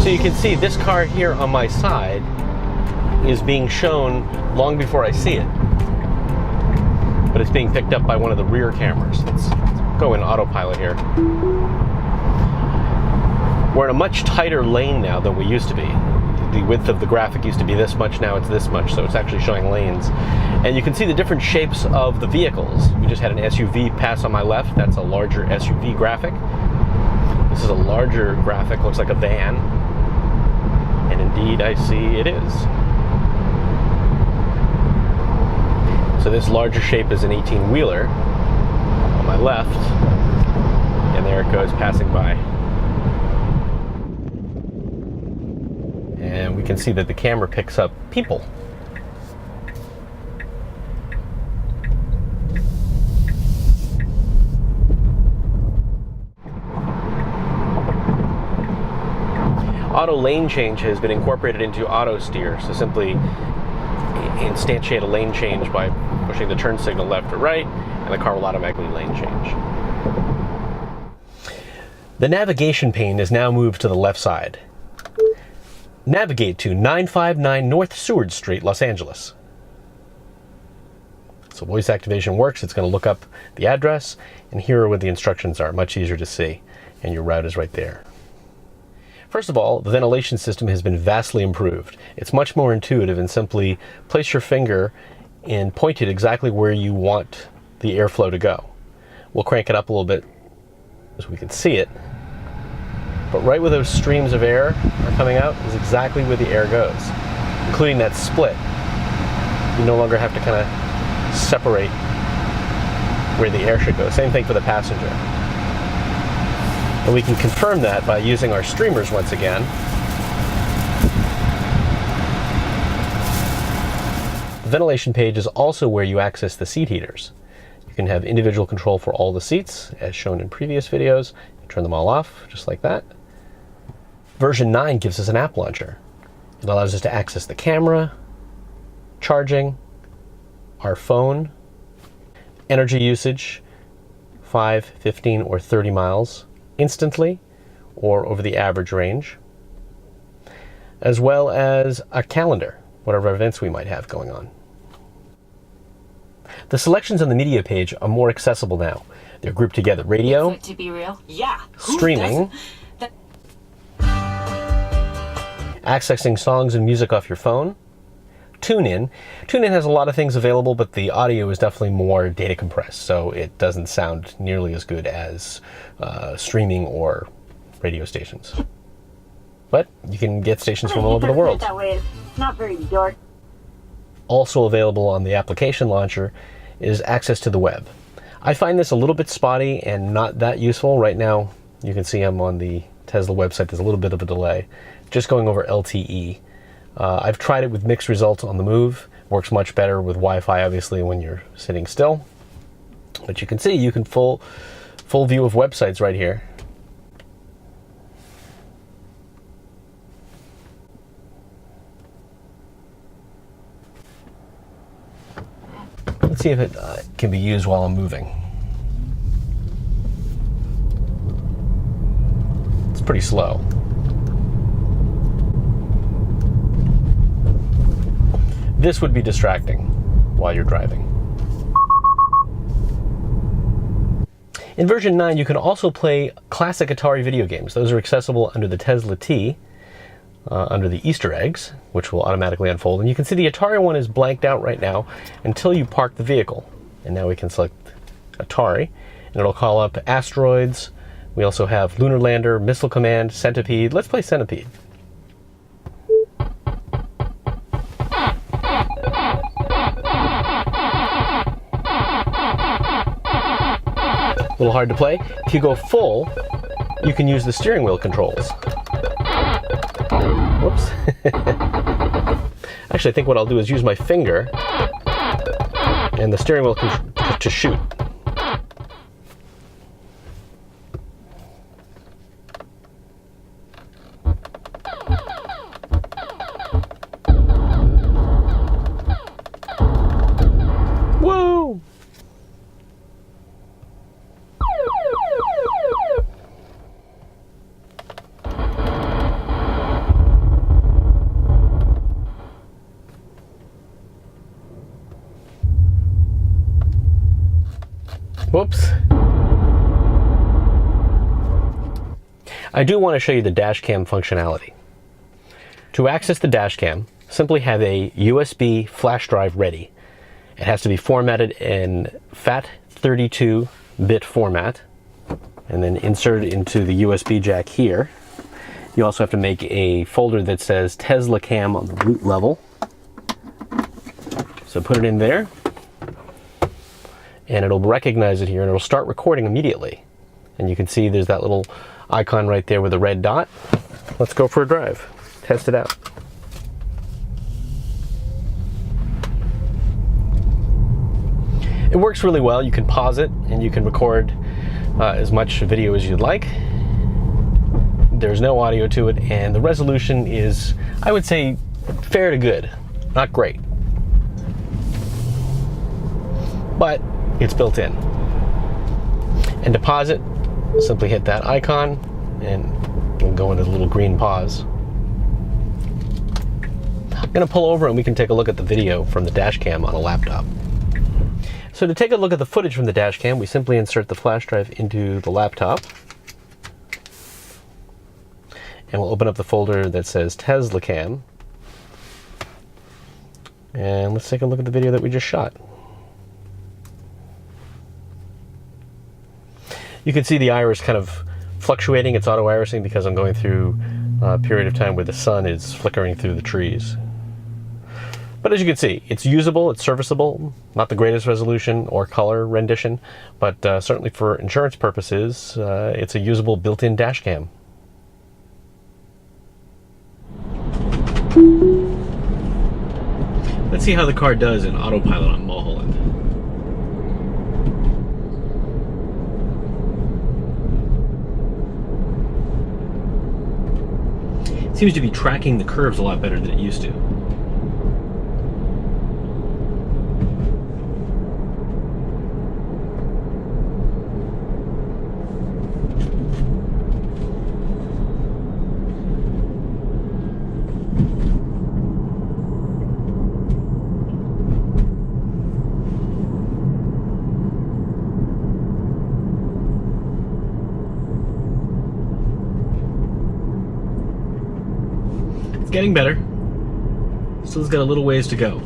So you can see this car here on my side is being shown long before I see it. But it's being picked up by one of the rear cameras. Let's go in autopilot here. We're in a much tighter lane now than we used to be. The width of the graphic used to be this much, now it's this much, so it's actually showing lanes. And you can see the different shapes of the vehicles. We just had an SUV pass on my left. That's a larger SUV graphic. This is a larger graphic, looks like a van. And indeed, I see it is. So this larger shape is an 18-wheeler on my left. And there it goes, passing by. And we can see that the camera picks up people. Auto lane change has been incorporated into auto steer, so simply instantiate a lane change by pushing the turn signal left or right, and the car will automatically lane change. The navigation pane is now moved to the left side. Navigate to 959 North Seward Street, Los Angeles. So voice activation works. It's going to look up the address, and here are what the instructions are. Much easier to see, and your route is right there. First of all, the ventilation system has been vastly improved. It's much more intuitive, and simply place your finger and point it exactly where you want the airflow to go. We'll crank it up a little bit so we can see it. But right where those streams of air are coming out is exactly where the air goes, including that split. You no longer have to kind of separate where the air should go. Same thing for the passenger. And we can confirm that by using our streamers once again. The ventilation page is also where you access the seat heaters. You can have individual control for all the seats, as shown in previous videos. Turn them all off, just like that. Version 9 gives us an app launcher. It allows us to access the camera, charging, our phone, energy usage, 5, 15, or 30 miles instantly, or over the average range, as well as a calendar, whatever events we might have going on. The selections on the media page are more accessible now. They're grouped together. Radio, to be real? Yeah. streaming, accessing songs and music off your phone, TuneIn. TuneIn has a lot of things available, but the audio is definitely more data compressed, so it doesn't sound nearly as good as streaming or radio stations. But you can get stations from all over the world. That way, it's not very dark. Also available on the application launcher is access to the web. I find this a little bit spotty and not that useful. Right now, you can see I'm on the Tesla website. There's a little bit of a delay. Just going over LTE. I've tried it with mixed results on the move. Works much better with Wi-Fi, obviously, when you're sitting still. But you can see, you can full view of websites right here. Let's see if it can be used while I'm moving. It's pretty slow. This would be distracting while you're driving. In version 9, you can also play classic Atari video games. Those are accessible under the Tesla T, under the Easter eggs, which will automatically unfold. And you can see the Atari one is blanked out right now until you park the vehicle. And now we can select Atari, and it'll call up Asteroids. We also have Lunar Lander, Missile Command, Centipede. Let's play Centipede. A little hard to play. If you go full, you can use the steering wheel controls. Whoops. Actually, I think what I'll do is use my finger and the steering wheel to shoot. Whoa! Whoops. I do want to show you the dash cam functionality. To access the dash cam, simply have a USB flash drive ready. It has to be formatted in FAT32-bit format and then insert it into the USB jack here. You also have to make a folder that says Tesla Cam on the root level. So put it in there and it'll recognize it here and it'll start recording immediately. And you can see there's that little icon right there with a red dot. Let's go for a drive, test it out. It works really well. You can pause it and you can record as much video as you'd like. There's no audio to it, and the resolution is, I would say, fair to good, not great. But it's built in. And to pause it, simply hit that icon and we'll go into the little green pause. I'm going to pull over and we can take a look at the video from the dash cam on a laptop. So to take a look at the footage from the dash cam, we simply insert the flash drive into the laptop. And we'll open up the folder that says Tesla Cam. And let's take a look at the video that we just shot. You can see the iris kind of fluctuating. It's auto irising because I'm going through a period of time where the sun is flickering through the trees. But as you can see, it's usable, it's serviceable, not the greatest resolution or color rendition, but certainly for insurance purposes, it's a usable built-in dash cam. Let's see how the car does in autopilot on Mulholland. It seems to be tracking the curves a lot better than it used to. It's getting better. Still's got a little ways to go.